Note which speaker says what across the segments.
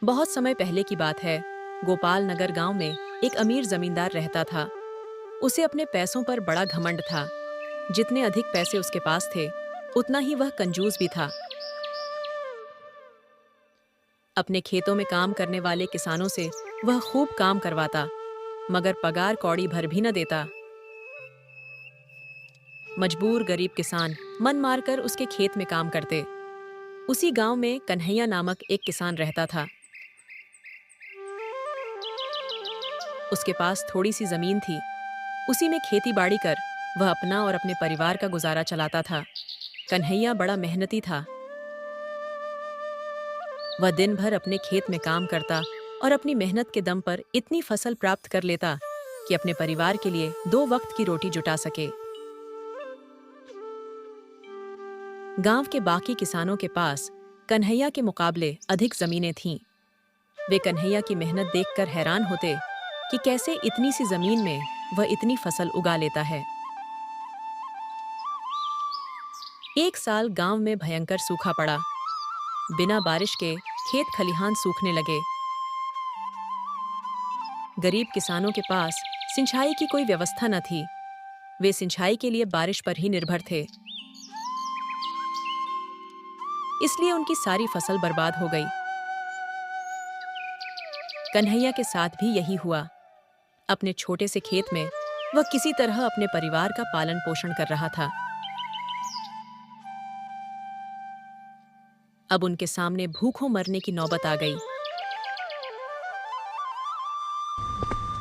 Speaker 1: बहुत समय पहले की बात है। गोपाल नगर गांव में एक अमीर जमींदार रहता था। उसे अपने पैसों पर बड़ा घमंड था। जितने अधिक पैसे उसके पास थे, उतना ही वह कंजूस भी था। अपने खेतों में काम करने वाले किसानों से वह खूब काम करवाता, मगर पगार कौड़ी भर भी न देता। मजबूर गरीब किसान मन मारकर उसके खेत में काम करते। उसी गांव में कन्हैया नामक एक किसान रहता था। उसके पास थोड़ी सी जमीन थी। उसी में खेती बाड़ी कर वह अपना और अपने परिवार का गुजारा चलाता था। कन्हैया बड़ा मेहनती था। वह दिन भर अपने खेत में काम करता और अपनी मेहनत के दम पर इतनी फसल प्राप्त कर लेता कि अपने परिवार के लिए 2 वक्त की रोटी जुटा सके। गांव के बाकी किसानों के पास कन्हैया के मुकाबले अधिक जमीनें थीं। वे कन्हैया की मेहनत देखकर हैरान होते कि कैसे इतनी सी जमीन में वह इतनी फसल उगा लेता है। एक साल गांव में भयंकर सूखा पड़ा। बिना बारिश के खेत खलिहान सूखने लगे। गरीब किसानों के पास सिंचाई की कोई व्यवस्था न थी। वे सिंचाई के लिए बारिश पर ही निर्भर थे। इसलिए उनकी सारी फसल बर्बाद हो गई। कन्हैया के साथ भी यही हुआ। अपने छोटे से खेत में वह किसी तरह अपने परिवार का पालन पोषण कर रहा था। अब उनके सामने भूखों मरने की नौबत आ गई।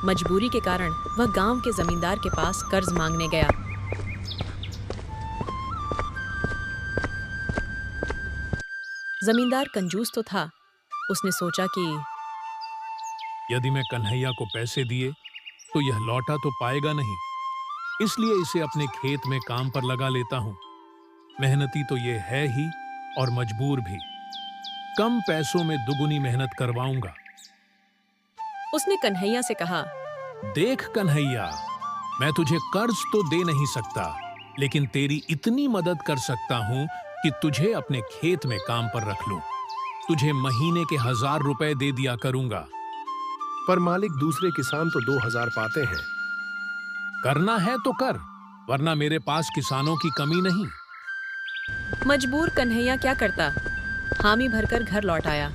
Speaker 1: मजबूरी के कारण वह गांव के जमींदार के पास कर्ज मांगने गया। जमींदार कंजूस तो था। उसने सोचा कि
Speaker 2: यदि मैं कन्हैया को पैसे दिए तो यह लौटा तो पाएगा नहीं, इसलिए इसे अपने खेत में काम पर लगा लेता हूं। मेहनती तो ये है ही और मजबूर भी। कम पैसों में दुगुनी मेहनत करवाऊंगा।
Speaker 1: उसने कन्हैया से कहा,
Speaker 2: देख कन्हैया, मैं तुझे कर्ज तो दे नहीं सकता, लेकिन तेरी इतनी मदद कर सकता हूं कि तुझे अपने खेत में काम पर रख लूं। तुझे महीने के 1000 रुपए दे दिया करूंगा।
Speaker 3: पर मालिक, दूसरे किसान तो 2000 पाते हैं।
Speaker 2: करना है तो कर, वरना मेरे पास किसानों की कमी नहीं।
Speaker 1: मजबूर कन्हैया क्या करता, हामी भरकर घर लौट आया।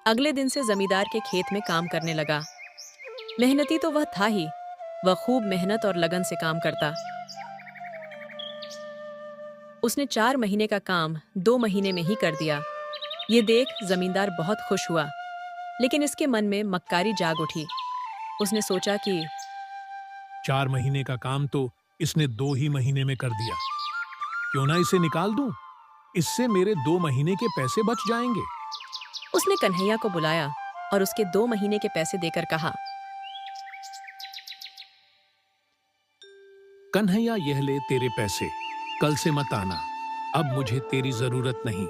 Speaker 1: अगले दिन से जमींदार के खेत में काम करने लगा। मेहनती तो वह था ही। वह खूब मेहनत और लगन से काम करता। उसने 4 महीने का काम 2 महीने में ही कर दिया। ये देख जमींदार बहुत खुश हुआ, लेकिन इसके मन में मक्कारी जाग उठी। उसने सोचा कि
Speaker 2: 4 महीने का काम तो इसने 2 ही महीने में कर दिया। क्यों ना इसे निकाल दूं? इससे मेरे 2 महीने के पैसे बच जाएंगे।
Speaker 1: उसने कन्हैया को बुलाया और उसके 2 महीने के पैसे देकर कहा,
Speaker 2: कन्हैया, यह ले तेरे पैसे। कल से मत आना, अब मुझे तेरी जरूरत नहीं।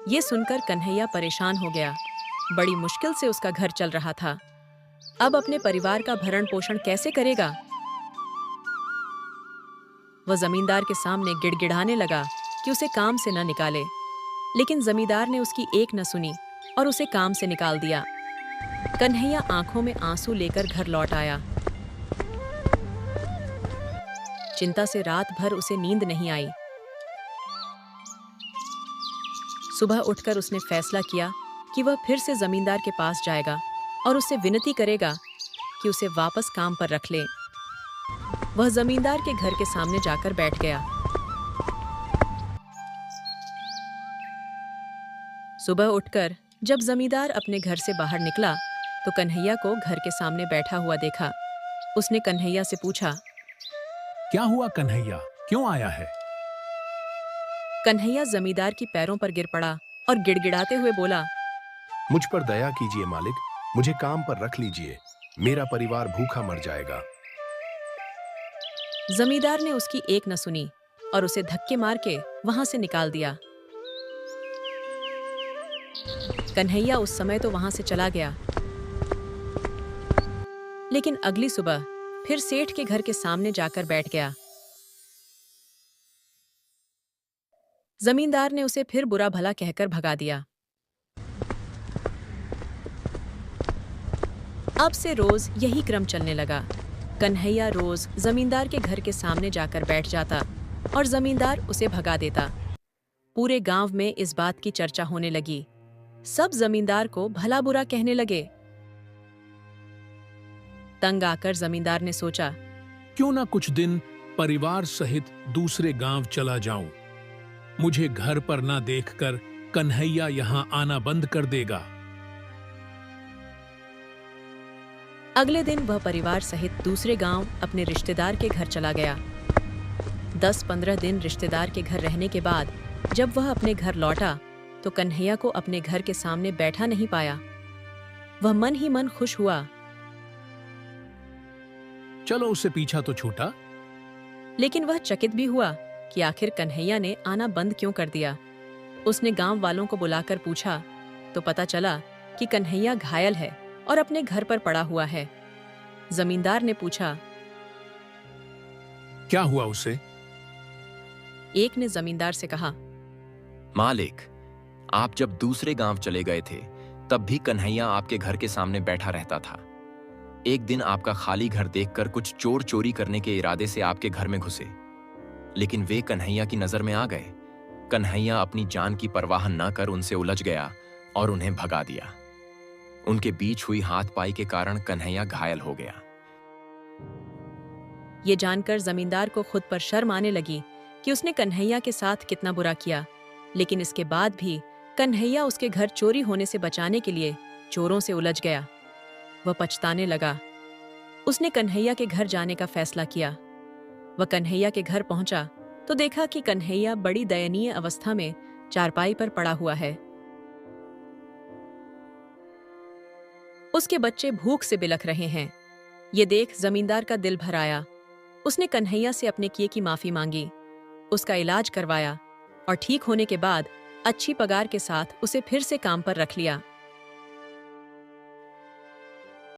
Speaker 1: ये सुनकर कन्हैया परेशान हो गया। बड़ी मुश्किल से उसका घर चल रहा था। अब अपने परिवार का भरण पोषण कैसे करेगा? वह जमींदार के सामने गिड़गिड़ाने लगा कि उसे काम से न निकाले, लेकिन जमींदार ने उसकी एक न सुनी और उसे काम से निकाल दिया। कन्हैया आंखों में आंसू लेकर घर लौट आया। चिंता से रात भर उसे नींद नहीं आई। सुबह उठकर उसने फैसला किया कि वह फिर से जमींदार के पास जाएगा और उससे विनती करेगा कि उसे वापस काम पर रख ले। वह जमींदार के घर के सामने जाकर बैठ गया। सुबह उठकर जब जमींदार अपने घर से बाहर निकला तो कन्हैया को घर के सामने बैठा हुआ देखा। उसने कन्हैया से पूछा,
Speaker 2: क्या हुआ कन्हैया, क्यों आया है?
Speaker 1: कन्हैया जमींदार की पैरों पर गिर पड़ा और गिड़गिड़ाते हुए बोला,
Speaker 3: मुझ पर दया कीजिए मालिक, मुझे काम पर रख लीजिए। मेरा परिवार भूखा मर जाएगा।
Speaker 1: जमींदार ने उसकी एक न सुनी और उसे धक्के मार के वहां से निकाल दिया। कन्हैया उस समय तो वहां से चला गया, लेकिन अगली सुबह फिर सेठ के घर के सामने जाकर बैठ गया। जमींदार ने उसे फिर बुरा भला कहकर भगा दिया। अब से रोज यही क्रम चलने लगा। कन्हैया रोज जमींदार के घर के सामने जाकर बैठ जाता और जमींदार उसे भगा देता। पूरे गांव में इस बात की चर्चा होने लगी। सब जमींदार को भला बुरा कहने लगे। तंग आकर जमींदार ने सोचा,
Speaker 2: क्यों ना कुछ दिन परिवार सहित दूसरे गांव चला जाऊं। मुझे घर पर ना देखकर कन्हैया यहां आना बंद कर देगा।
Speaker 1: अगले दिन वह परिवार सहित दूसरे गांव अपने रिश्तेदार के घर चला गया। 10-15 दिन रिश्तेदार के घर रहने के बाद जब वह अपने घर लौटा तो कन्हैया को अपने घर के सामने बैठा नहीं पाया। वह मन ही मन खुश हुआ।
Speaker 2: चलो उससे पीछा तो छूटा।
Speaker 1: लेकिन वह चकित भी हुआ कि आखिर कन्हैया ने आना बंद क्यों कर दिया। उसने गांव वालों को बुलाकर पूछा तो पता चला कि कन्हैया घायल है और अपने घर पर पड़ा हुआ है। जमींदार ने पूछा,
Speaker 2: क्या हुआ उसे?
Speaker 1: एक ने जमींदार से कहा,
Speaker 4: मालिक, आप जब दूसरे गांव चले गए थे तब भी कन्हैया आपके घर के सामने बैठा रहता था। एक दिन आपका खाली घर देखकर कुछ चोर चोरी करने के इरादे से आपके घर में घुसे, लेकिन वे कन्हैया की नजर में आ गए। कन्हैया अपनी जान की परवाह न कर उनसे उलझ गया और उन्हें भगा दिया। उनके बीच हुई हाथपाई के कारण कन्हैया घायल हो गया।
Speaker 1: ये जानकर जमींदार को खुद पर शर्म आने लगी कि उसने कन्हैया के साथ कितना बुरा किया। लेकिन इसके बाद भी कन्हैया उसके घर चोरी होने से बचाने के लिए चोरों से उलझ गया। वह पछताने लगा। उसने कन्हैया के घर जाने का फैसला किया। वह कन्हैया के घर पहुंचा तो देखा कि कन्हैया बड़ी दयनीय अवस्था में चारपाई पर पड़ा हुआ है। उसके बच्चे भूख से बिलख रहे हैं। ये देख जमींदार का दिल भर आया। उसने कन्हैया से अपने किए की माफी मांगी, उसका इलाज करवाया और ठीक होने के बाद अच्छी पगार के साथ उसे फिर से काम पर रख लिया।